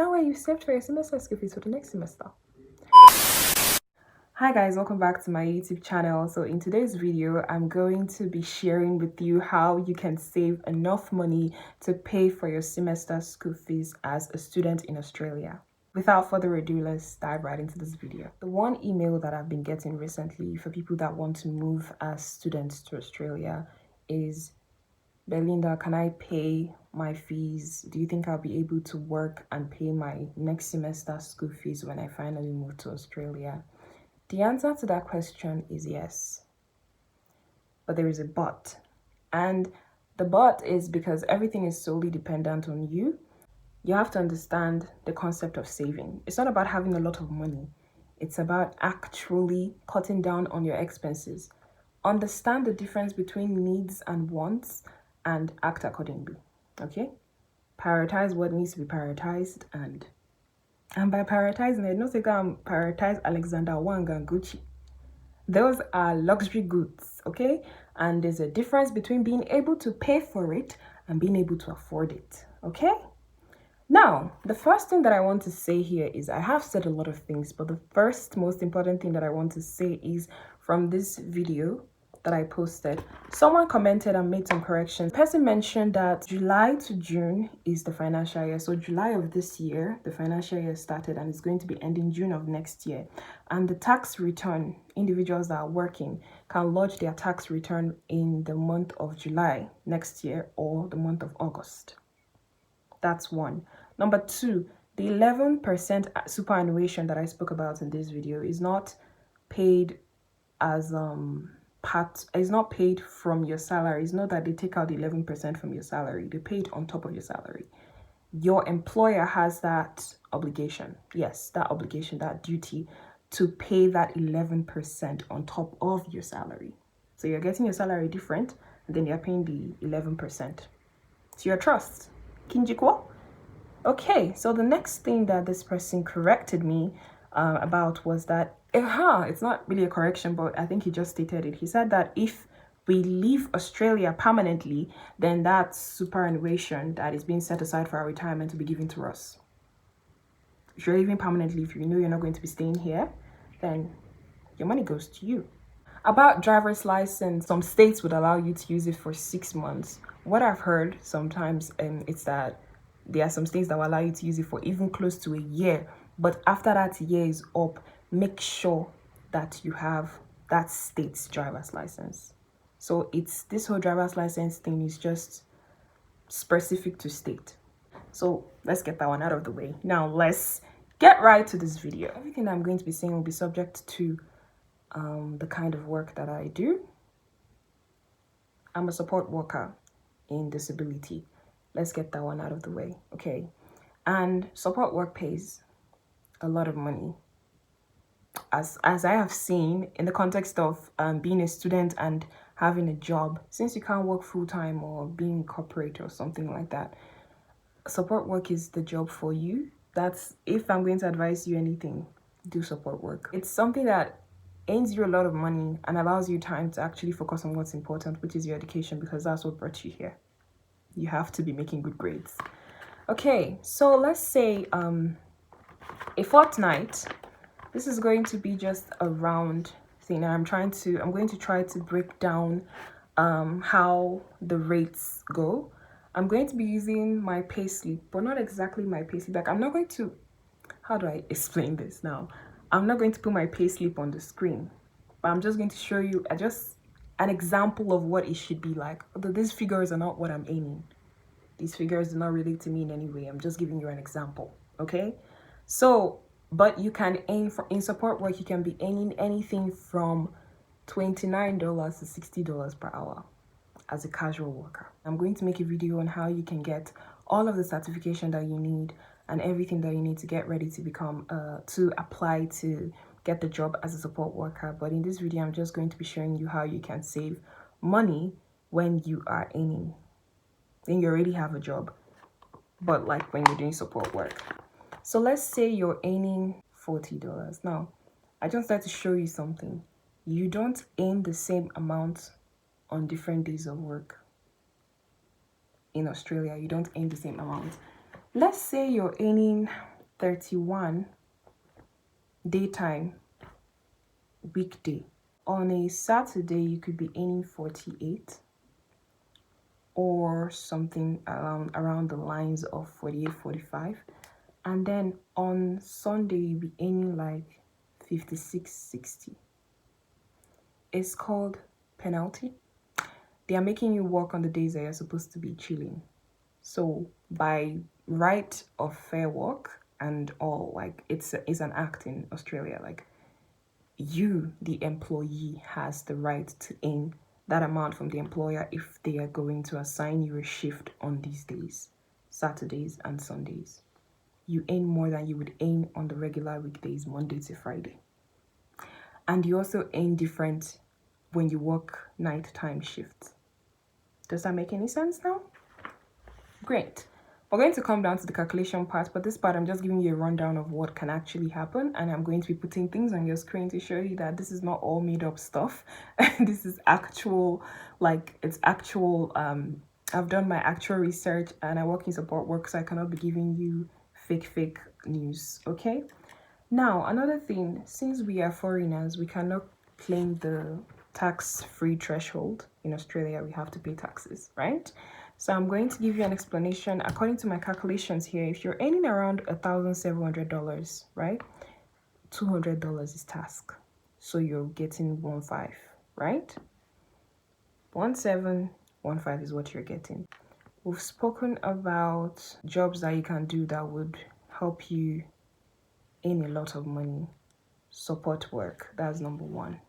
That way you saved for your semester school fees for the next semester. Hi guys, welcome back to my YouTube channel. So in today's video, I'm going to be sharing with you how you can save enough money to pay for your semester school fees as a student in Australia. Without further ado, let's dive right into this video. The one email that I've been getting recently for people that want to move as students to Australia is, Belinda, can I pay my fees? Do you think I'll be able to work and pay my next semester school fees when I finally move to Australia? The answer to that question is yes, but there is a but. And the but is because everything is solely dependent on you. You have to understand the concept of saving. It's not about having a lot of money. It's about actually cutting down on your expenses. Understand the difference between needs and wants and act accordingly, okay? Prioritize what needs to be prioritized, and by prioritizing, I don't think I'm prioritize Alexander Wang and Gucci. Those are luxury goods, okay? And there's a difference between being able to pay for it and being able to afford it, okay? Now, the first thing that I want to say here is, I have said a lot of things, but the first most important thing that I want to say is, from this video that I posted, someone commented and made some corrections. The person mentioned that July to June is the financial year. So July of this year, the financial year started, and it's going to be ending June of next year. And the tax return, individuals that are working can lodge their tax return in the month of July next year or the month of August. That's one. Number two, the 11% superannuation that I spoke about in this video is not paid as is not paid from your salary. It's not that they take out the 11% from your salary. They pay it on top of your salary. Your employer has that obligation. Yes, that obligation, that duty to pay that 11% on top of your salary. So you're getting your salary different, and then you're paying the 11%. To your trust. Kinjikwa? Okay, so the next thing that this person corrected me about was that, it's not really a correction, but I think he just stated it. He said that if we leave Australia permanently, then that's superannuation that is being set aside for our retirement to be given to us. If you're leaving permanently, if you know you're not going to be staying here, then your money goes to you. About driver's license, some states would allow you to use it for 6 months. What I've heard sometimes it's that there are some states that will allow you to use it for even close to a year. But after that year is up, make sure that you have that state's driver's license. So it's this whole driver's license thing is just specific to state. So let's get that one out of the way. Now let's get right to this video. Everything I'm going to be saying will be subject to the kind of work that I do. I'm a support worker in disability. Let's get that one out of the way, okay? And support work pays a lot of money. As I have seen in the context of being a student and having a job, since you can't work full-time or being corporate or something like that, support work is the job for you. That's, if I'm going to advise you anything, do support work. It's something that earns you a lot of money and allows you time to actually focus on what's important, which is your education, because that's what brought you here. You have to be making good grades. Okay, so let's say a fortnight. This is going to be just a round thing. I'm going to try to break down how the rates go. I'm going to be using my payslip, but not exactly my payslip. Like, I'm not going to, how do I explain this now? I'm not going to put my payslip on the screen, but I'm just going to show you just an example of what it should be like. Although these figures are not what I'm aiming. These figures do not relate to me in any way. I'm just giving you an example, okay? So, but you can aim for, in support work, you can be earning anything from $29 to $60 per hour as a casual worker. I'm going to make a video on how you can get all of the certification that you need and everything that you need to get ready to become, to apply to get the job as a support worker. But in this video, I'm just going to be showing you how you can save money when you are earning. Then you already have a job, but like when you're doing support work. So let's say you're earning $40. Now, I just like to show you something. You don't earn the same amount on different days of work. In Australia, you don't earn the same amount. Let's say you're earning 31 daytime weekday. On a Saturday, you could be earning 48 or something around the lines of 48, 45. And then on Sunday, you'll be earning like 56, 60. It's called penalty. They are making you work on the days that you're supposed to be chilling. So by right of fair work and all, like it's an act in Australia. Like you, the employee, has the right to earn that amount from the employer if they are going to assign you a shift on these days, Saturdays and Sundays. You earn more than you would earn on the regular weekdays, Monday to Friday. And you also earn different when you work nighttime shifts. Does that make any sense now? Great. We're going to come down to the calculation part, but this part I'm just giving you a rundown of what can actually happen, and I'm going to be putting things on your screen to show you that this is not all made up stuff. This is actual, like it's actual. I've done my actual research and I work in support work, so I cannot be giving you fake news. Okay. Now another thing, since we are foreigners, we cannot claim the tax-free threshold in Australia. We have to pay taxes, right? So I'm going to give you an explanation. According to my calculations here, if you're earning around $1,700, right, $200 is tax. So you're getting 1.5, right? 1.715 is what you're getting. We've spoken about jobs that you can do that would help you earn a lot of money. Support work, that's number one.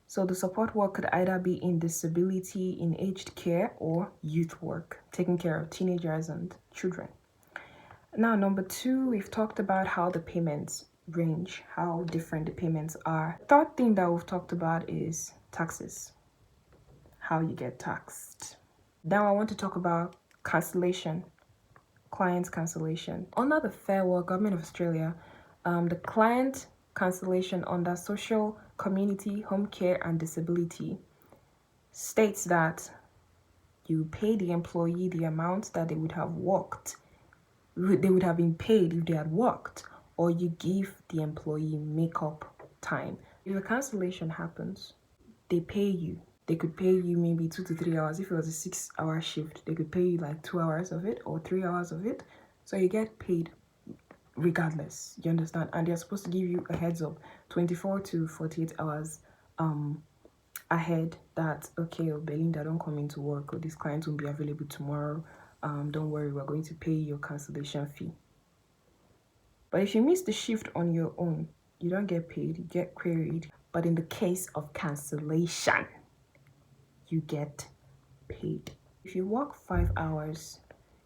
So the support work could either be in disability, in aged care, or youth work, taking care of teenagers and children. Now, number two, we've talked about how the payments range, how different the payments are. Third thing that we've talked about is taxes, how you get taxed. Now I want to talk about cancellation, client cancellation. Under the Fair Work, Government of Australia, the client cancellation under social, community, home care and disability states that you pay the employee the amount that they would have been paid if they had worked, or you give the employee make-up time. If a cancellation happens, they pay you. They could pay you maybe 2 to 3 hours. If it was a 6-hour shift, they could pay you like 2 hours of it or 3 hours of it. So you get paid regardless, you understand? And they're supposed to give you a heads up 24 to 48 hours ahead that, okay, Belinda, don't come into work, or this client won't be available tomorrow. Don't worry, we're going to pay your cancellation fee. But if you miss the shift on your own, you don't get paid, you get queried. But in the case of cancellation, you get paid. If you work 5 hours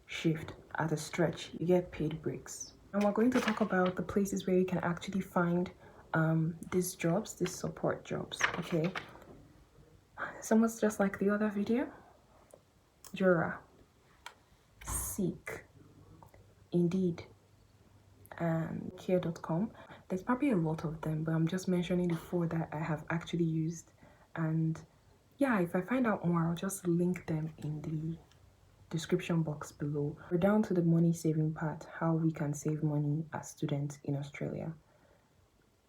shift at a stretch, you get paid breaks. And we're going to talk about the places where you can actually find these jobs, these support jobs, okay? Somewhat just like the other video, JORA, Seek, Indeed, and care.com. There's probably a lot of them, but I'm just mentioning the 4 that I have actually used. And yeah, if I find out more, I'll just link them in the description box below. We're down to the money saving part, how we can save money as students in Australia.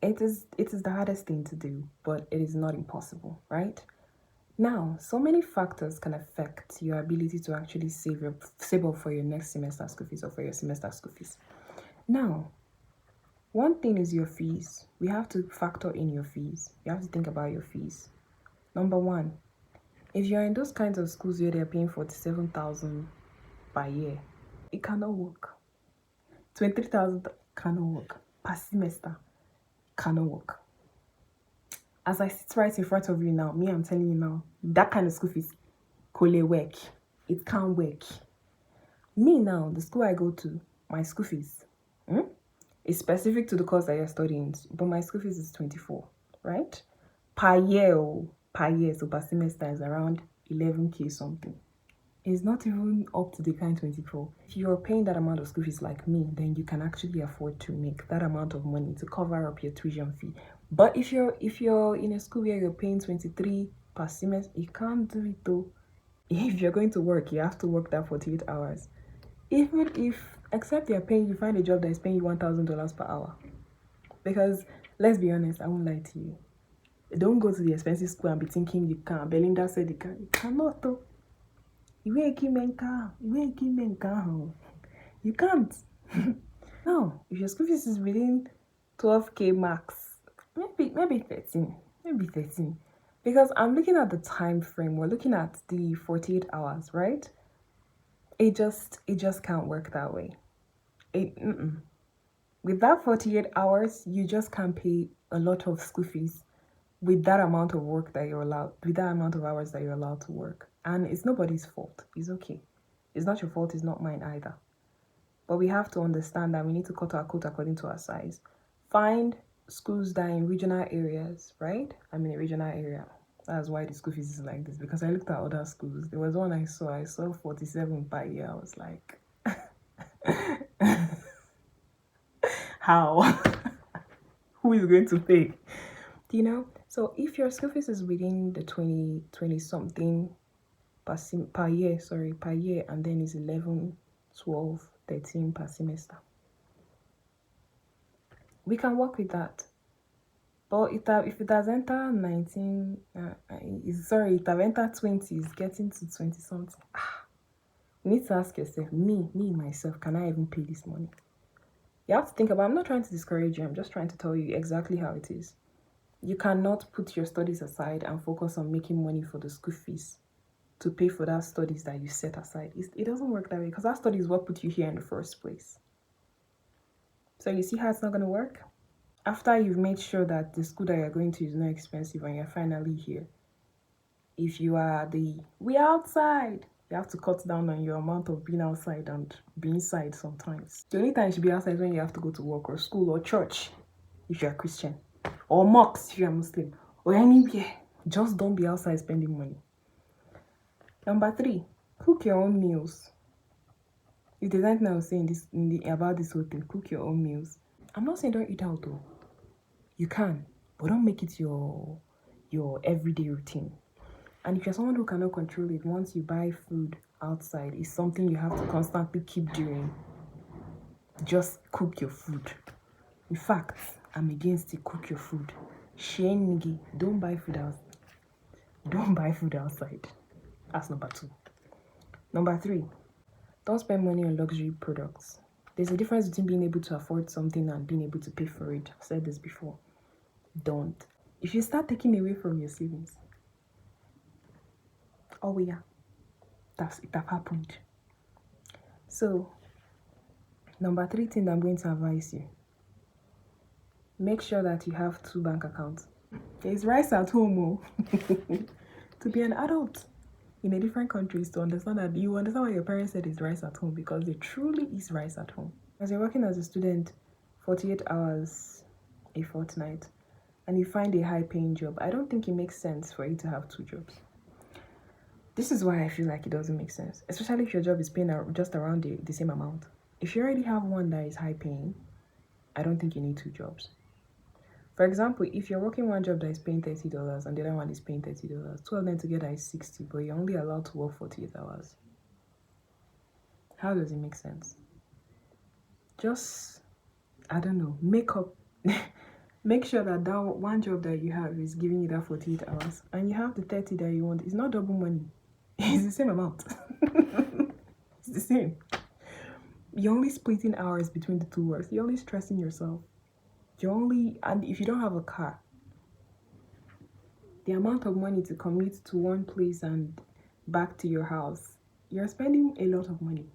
It is the hardest thing to do, but it is not impossible, right? Now, so many factors can affect your ability to actually save up for your next semester school fees or for your semester school fees. Now, one thing is your fees. We have to factor in your fees. You have to think about your fees. Number one, if you're in those kinds of schools where they're paying 47,000 per year, it cannot work. 23,000 cannot work per semester. Cannot work. As I sit right in front of you now, I'm telling you now, that kind of school fees can't work. It can't work. Me now, the school I go to, my school fees is specific to the course that you're studying, but my school fees is 24, right? Per year, so per semester is around 11k something. It's not even up to the kind 24. If you're paying that amount of school fees like me, then you can actually afford to make that amount of money to cover up your tuition fee. But if you're in a school where you're paying 23 per semester, you can't do it though. If you're going to work, you have to work that 48 hours. Even if Except you're paying, you find a job that is paying you $1,000 per hour. Because let's be honest, I won't lie to you. Don't go to the expensive school and be thinking you can. Belinda said you can. You cannot though. You ain't You can't. No, if your school fees is within 12K max, maybe 13. Maybe 13. Because I'm looking at the time frame. We're looking at the 48 hours, right? It just can't work that way. With that 48 hours, you just can't pay a lot of school fees with that amount of work that you're allowed, with that amount of hours that you're allowed to work. And it's nobody's fault. It's okay. It's not your fault. It's not mine either. But we have to understand that we need to cut our coat according to our size. Find schools that are in regional areas, right? I'm in a regional area. That's why the school fees is like this. Because I looked at other schools. There was one I saw 47 per year. I was like, how? Who is going to pay? You know? So if your school fees is within the 20 something per year, and then it's 11, 12, 13 per semester, we can work with that. But if it has entered 19, it have entered 20s, getting to 20 something, you need to ask yourself, myself, can I even pay this money? You have to think about, I'm not trying to discourage you, I'm just trying to tell you exactly how it is. You cannot put your studies aside and focus on making money for the school fees to pay for that studies that you set aside. It doesn't work that way, because that study is what put you here in the first place. So you see how it's not going to work? After you've made sure that the school that you're going to is not expensive and you're finally here, if you are we are outside, you have to cut down on your amount of being outside and be inside sometimes. The only time you should be outside is when you have to go to work or school or church if you're a Christian, or mosque if you're a Muslim, or anywhere. Just don't be outside spending money. Number 3, cook your own meals. If there's anything I was saying about this whole thing, cook your own meals. I'm not saying don't eat out though. You can, but don't make it your everyday routine. And if you're someone who cannot control it, once you buy food outside, it's something you have to constantly keep doing. Just cook your food. In fact, I'm against it. Cook your food. Shane nigga, don't buy food outside. Don't buy food outside. That's number 2. Number 3, don't spend money on luxury products. There's a difference between being able to afford something and being able to pay for it. I've said this before. Don't. If you start taking away from your savings, oh yeah, it have happened. So, number 3 thing I'm going to advise you, make sure that you have 2 bank accounts. There's rice at home. To be an adult in a different country is to understand that you understand why your parents said it's rice at home, because there truly is rice at home. As you're working as a student 48 hours a fortnight and you find a high-paying job, I don't think it makes sense for you to have 2 jobs. This is why I feel like it doesn't make sense, especially if your job is paying just around the same amount. If you already have one that is high-paying, I don't think you need 2 jobs. For example, if you're working one job that is paying $30 and the other one is paying $30, 2 of them together is 60, but you're only allowed to work 48 hours. How does it make sense? Just, I don't know, make sure that one job that you have is giving you that 48 hours and you have the 30 that you want. It's not double money. It's the same amount. It's the same. You're only splitting hours between the 2 works. You're only stressing yourself. And if you don't have a car, the amount of money to commute to one place and back to your house, you're spending a lot of money.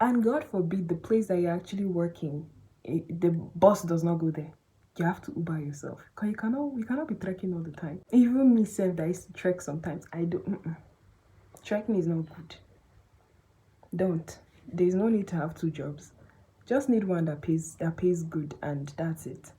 And God forbid the place that you're actually working, the bus does not go there. You have to Uber yourself. Because you cannot be trekking all the time. Even me self that used to trek sometimes, I do. Trekking is not good. Don't. There's no need to have 2 jobs. Just need one that pays good, and that's it.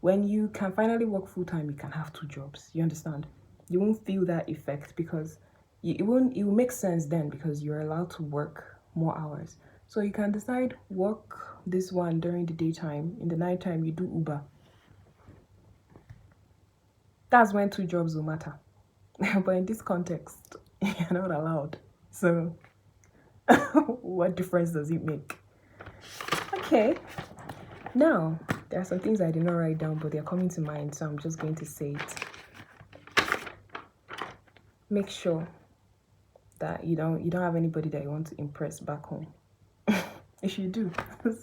When you can finally work full-time, you can have 2 jobs. You understand? You won't feel that effect because it will make sense then, because you're allowed to work more hours. So you can decide, work this one during the daytime. In the nighttime, you do Uber. That's when 2 jobs will matter. But in this context, you're not allowed. So what difference does it make? Okay. Now, there are some things I did not write down, but they're coming to mind, so I'm just going to say it. Make sure that you don't have anybody that you want to impress back home. If you do,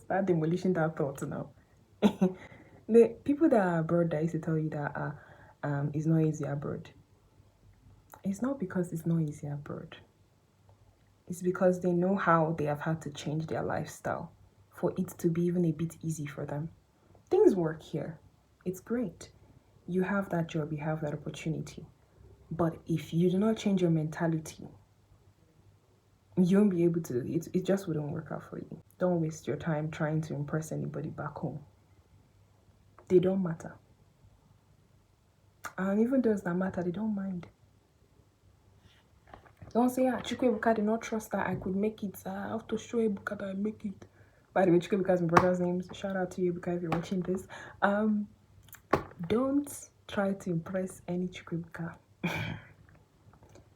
start demolishing that thought now. The people that are abroad that used to tell you that it's not easy abroad. It's not because it's not easy abroad. It's because they know how they have had to change their lifestyle for it to be even a bit easy for them. Things work here. It's great. You have that job, you have that opportunity. But if you do not change your mentality, you won't be able to, it just wouldn't work out for you. Don't waste your time trying to impress anybody back home. They don't matter. And even those that matter, they don't mind. Don't say, Chukwebuka did not trust that I could make it. I have to show Ebuka that I make it. By the way, Chukwebuka is my brother's name. So shout out to you, Ebuka, if you're watching this. Don't try to impress any Chukwebuka.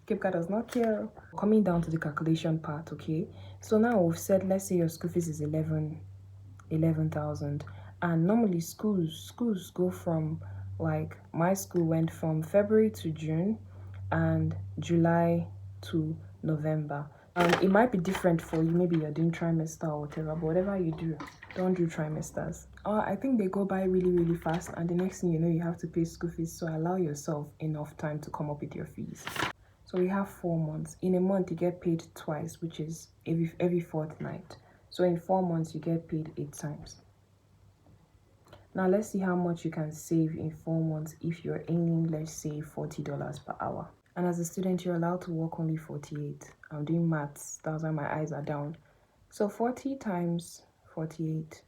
Chukwebuka does not care. Coming down to the calculation part, okay? So now we've said, let's say your school fees is 11,000, and normally schools go from, like, my school went from February to June and July to November. It might be different for you. Maybe you're doing trimester or whatever, but whatever you do, don't do trimesters. I think they go by really, really fast, and the next thing you know, you have to pay school fees. So allow yourself enough time to come up with your fees. So we have 4 months. In a month, you get paid twice, which is every fortnight. So in 4 months, you get paid 8 times. Now let's see how much you can save in 4 months if you're earning, let's say, $40 per hour. And as a student, you're allowed to work only 48. I'm doing maths. That's why my eyes are down. So 40 times 48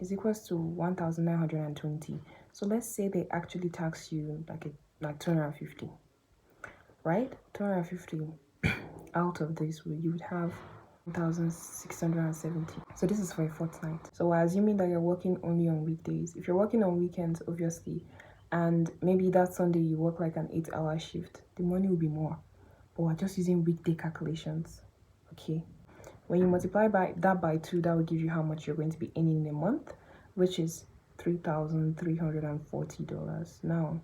is equals to 1,920. So let's say they actually tax you like 250, right? 250 out of this, you would have 1,670. So this is for a fortnight. So we're assuming that you're working only on weekdays. If you're working on weekends, obviously, and maybe that Sunday you work like an 8-hour shift, the money will be more. But we're just using weekday calculations, okay? When you multiply that by 2, that will give you how much you're going to be earning in a month, which is $3,340. Now,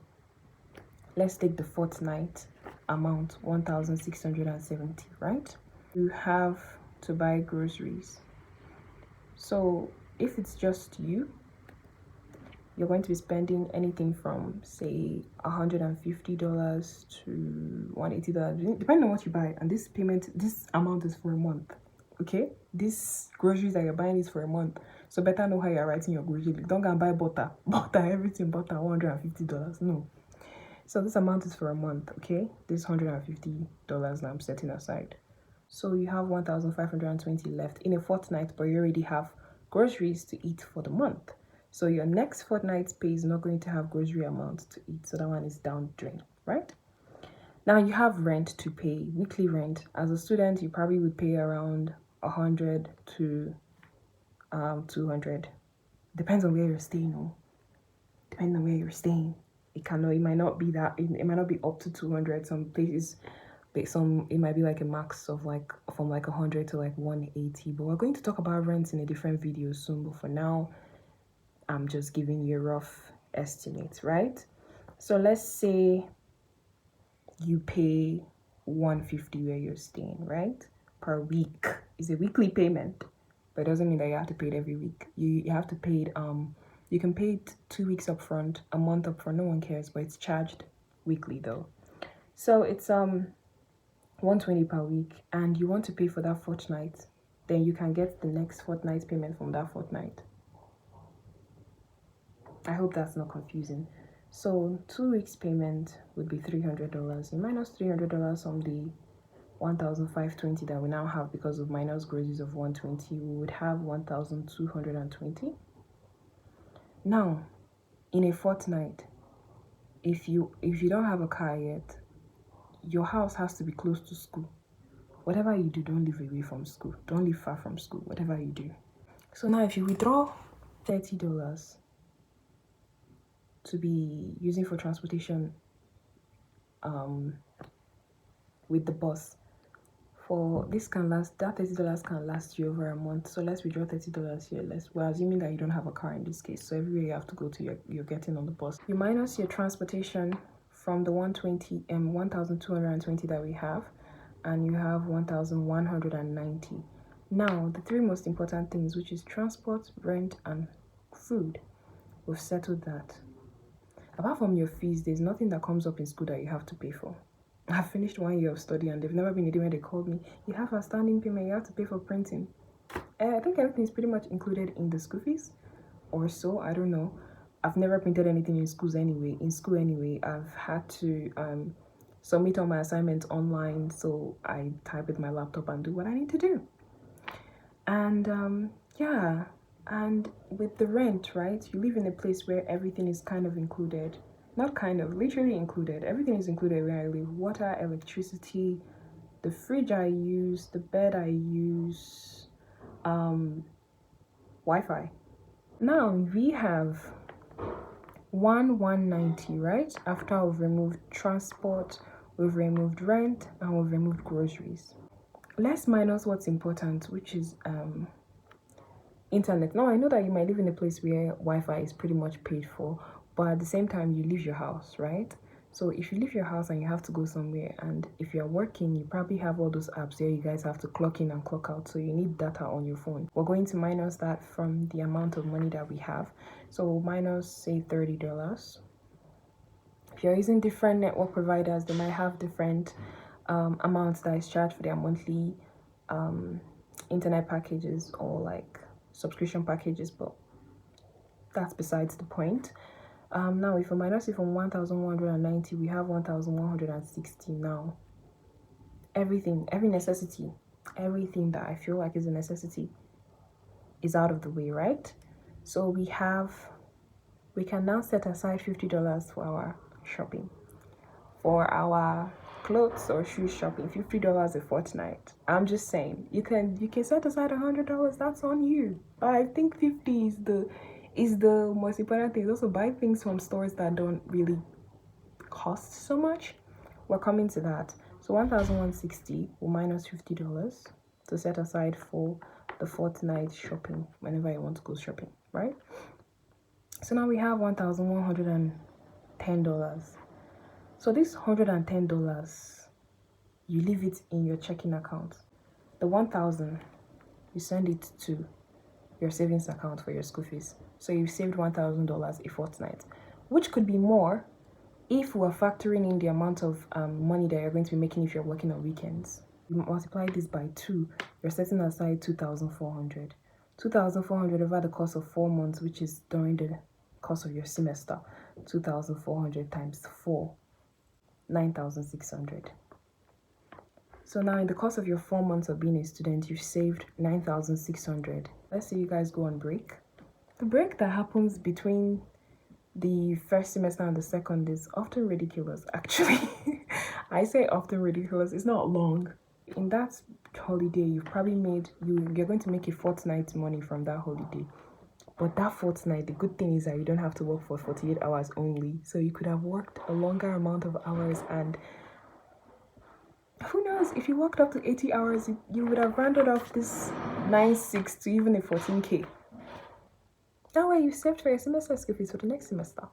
let's take the fortnight amount, 1,670, right? You have to buy groceries. So if it's just you, you're going to be spending anything from, say, $150 to $180, depending on what you buy. And this amount is for a month, okay? This groceries that you're buying is for a month. So better know how you're writing your grocery. Don't go and buy butter, everything butter, $150. No. So this amount is for a month, okay? This $150 that I'm setting aside. So you have 1,520 left in a fortnight, but you already have groceries to eat for the month. So your next fortnight's pay is not going to have grocery amounts to eat. So that one is down the drain, right? Now you have rent to pay, weekly rent. As a student, you probably would pay around 100 to 200. Depends on where you're staying, no? Depending on where you're staying. It might not be that, it might not be up to 200. Some places, it might be like a max of like from like 100 to like 180. But we're going to talk about rent in a different video soon. But for now, I'm just giving you a rough estimate, right? So let's say you pay 150 where you're staying, right? Per week. It's a weekly payment, but it doesn't mean that you have to pay it every week. You have to pay it, you can pay it 2 weeks up front, a month up front, no one cares, but it's charged weekly though. So it's 120 per week, and you want to pay for that fortnight, then you can get the next fortnight's payment from that fortnight. I hope that's not confusing. So 2 weeks payment would be $300. You minus $300 from the 1,520 that we now have because of minus groceries of 120, we would have 1,220. Now, in a fortnight, if you don't have a car yet, your house has to be close to school. Whatever you do, don't live away from school. Don't live far from school, whatever you do. So now if you withdraw $30 to be using for transportation with the bus for this can last, that $30 can last you over a month. So let's withdraw $30 here. We're assuming that you don't have a car in this case, so everywhere you have to go to, you're getting on the bus. You minus your transportation from the 1,220 that we have, and you have 1,190. Now the three most important things, which is transport, rent, and food, we've settled that. Apart from your fees, there's nothing that comes up in school that you have to pay for. I've finished 1 year of study and they've never been a day when they called me, you have a standing payment, you have to pay for printing. I think everything is pretty much included in the school fees, or so, I don't know. I've never printed anything in school anyway. I've had to submit all my assignments online, so I type with my laptop and do what I need to do. And yeah, and with the rent, right, you live in a place where everything is kind of included. Not kind of, literally included. Everything is included where I live. Water, electricity, the fridge I use, the bed I use, Wi-Fi. Now we have 1,190, right? After we've removed transport, we've removed rent, and we've removed groceries. Let's minus what's important, which is internet. Now I know that you might live in a place where Wi-Fi is pretty much paid for, but at the same time you leave your house, right? So if you leave your house and you have to go somewhere, and if you're working, you probably have all those apps where you guys have to clock in and clock out, so you need data on your phone. We're going to minus that from the amount of money that we have. So we'll minus, say, $30. If you're using different network providers, they might have different amounts that is charged for their monthly internet packages or like subscription packages, but that's besides the point. Now if we minus it from 1,190, we have 1,160. Now everything, every necessity, everything that I feel like is a necessity is out of the way, right? So we can now set aside $50 for our shopping, for our clothes or shoes shopping. $50 a fortnight. I'm just saying, you can set aside $100. That's on you. But I think 50 is the most important thing. Also, buy things from stores that don't really cost so much. We're coming to that. So 1,160 will minus $50 to set aside for the fortnight shopping whenever you want to go shopping, right? So now we have $1,110. So this $110, you leave it in your checking account. The 1,000, you send it to your savings account for your school fees. So you've saved $1,000 a fortnight, which could be more if we're factoring in the amount of money that you're going to be making if you're working on weekends. You multiply this by 2, you're setting aside $2,400. $2,400 over the course of 4 months, which is during the course of your semester. 2,400 times 4, 9,600. So now in the course of your 4 months of being a student, you've saved 9,600. Let's say you guys go on break. The break that happens between the first semester and the second is often ridiculous, actually. I say often ridiculous, it's not long. In that holiday, you've probably you're going to make a fortnight's money from that holiday. But that fortnight, the good thing is that you don't have to work for 48 hours only. So you could have worked a longer amount of hours, and who knows, if you worked up to 80 hours, you would have rounded off this 9,600 to even a 14K. That way you saved for your semester school fees for the next semester.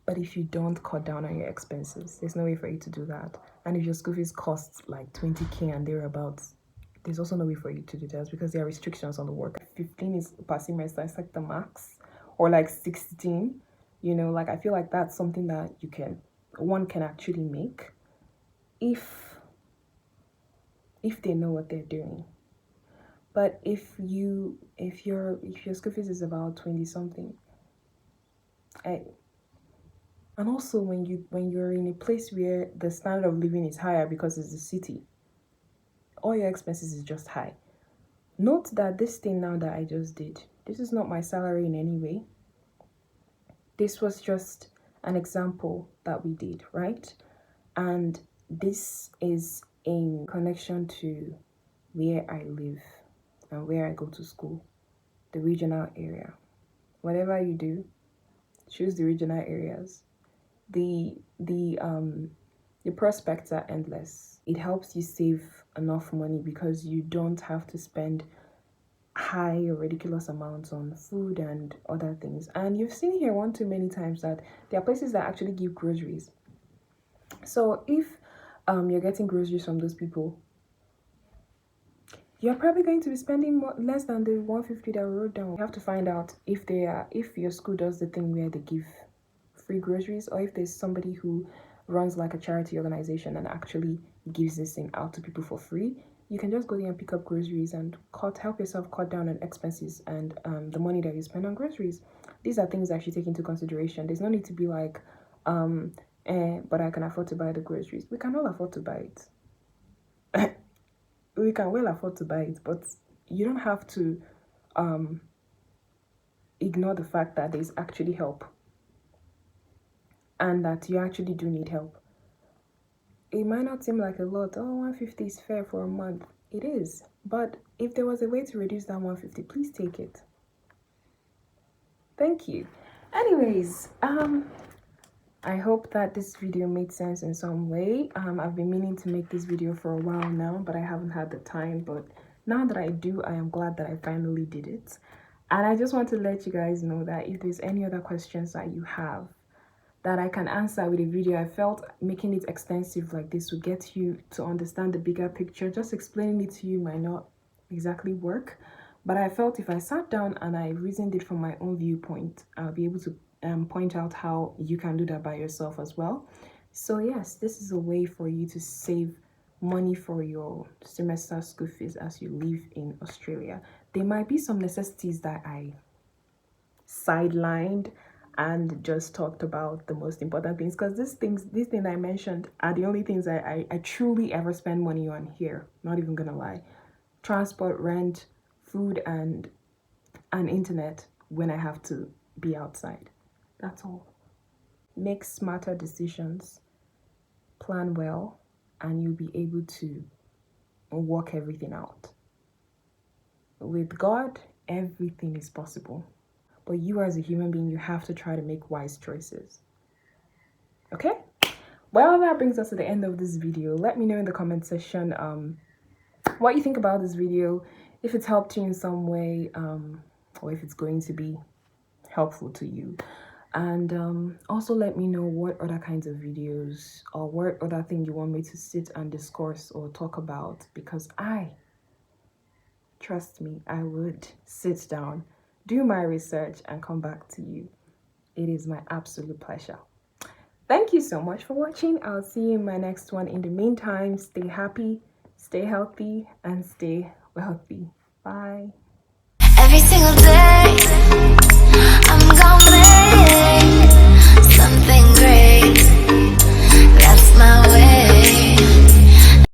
But if you don't cut down on your expenses, there's no way for you to do that. And if your school fees costs like 20K and thereabouts, there's also no way for you to do that because there are restrictions on the work. 15 is per semester, it's like the max, or like 16. You know, like I feel like that's something that one can actually make if they know what they're doing. But if your school fees is about 20 something, and also when you're in a place where the standard of living is higher because it's a city, all your expenses is just high. Note that this thing now that I just did, this is not my salary in any way. This was just an example that we did, right? And this is in connection to where I live and where I go to school, the regional area. Whatever you do, choose the regional areas. The The prospects are endless. It helps you save enough money because you don't have to spend high or ridiculous amounts on food and other things. And you've seen here one too many times that there are places that actually give groceries. So if you're getting groceries from those people, you're probably going to be spending less than the 150 that we wrote down. You have to find out if your school does the thing where they give free groceries, or if there's somebody who runs like a charity organization and actually gives this thing out to people for free. You can just go there and pick up groceries and help yourself cut down on expenses and the money that you spend on groceries. These are things that you take into consideration. There's no need to be like, but I can afford to buy the groceries. We can all afford to buy it. We can well afford to buy it, but you don't have to ignore the fact that there's actually help and that you actually do need help. It might not seem like a lot. 150 is fair for a month. It is. But if there was a way to reduce that 150, please take it. Thank you. Anyways, I hope that this video made sense in some way. I've been meaning to make this video for a while now, but I haven't had the time. But now that I do, I am glad that I finally did it. And I just want to let you guys know that if there's any other questions that you have that I can answer with a video, I felt making it extensive like this would get you to understand the bigger picture. Just explaining it to you might not exactly work. But I felt if I sat down and I reasoned it from my own viewpoint, I'll be able to point out how you can do that by yourself as well. So yes, this is a way for you to save money for your semester school fees as you live in Australia. There might be some necessities that I sidelined and just talked about the most important things, because these things I mentioned are the only things I truly ever spend money on here. Not even gonna lie. Transport, rent, food, and internet when I have to be outside. That's all. Make smarter decisions, plan well, and you'll be able to work everything out. With God, everything is possible. But you as a human being, you have to try to make wise choices. Okay? Well, that brings us to the end of this video. Let me know in the comment section what you think about this video, if it's helped you in some way, or if it's going to be helpful to you. And also let me know what other kinds of videos or what other thing you want me to sit and discuss or talk about, because trust me, I would sit down, do my research, and come back to you. It is my absolute pleasure. Thank you so much for watching. I'll see you in my next one. In the meantime, stay happy, stay healthy, and stay wealthy. Bye.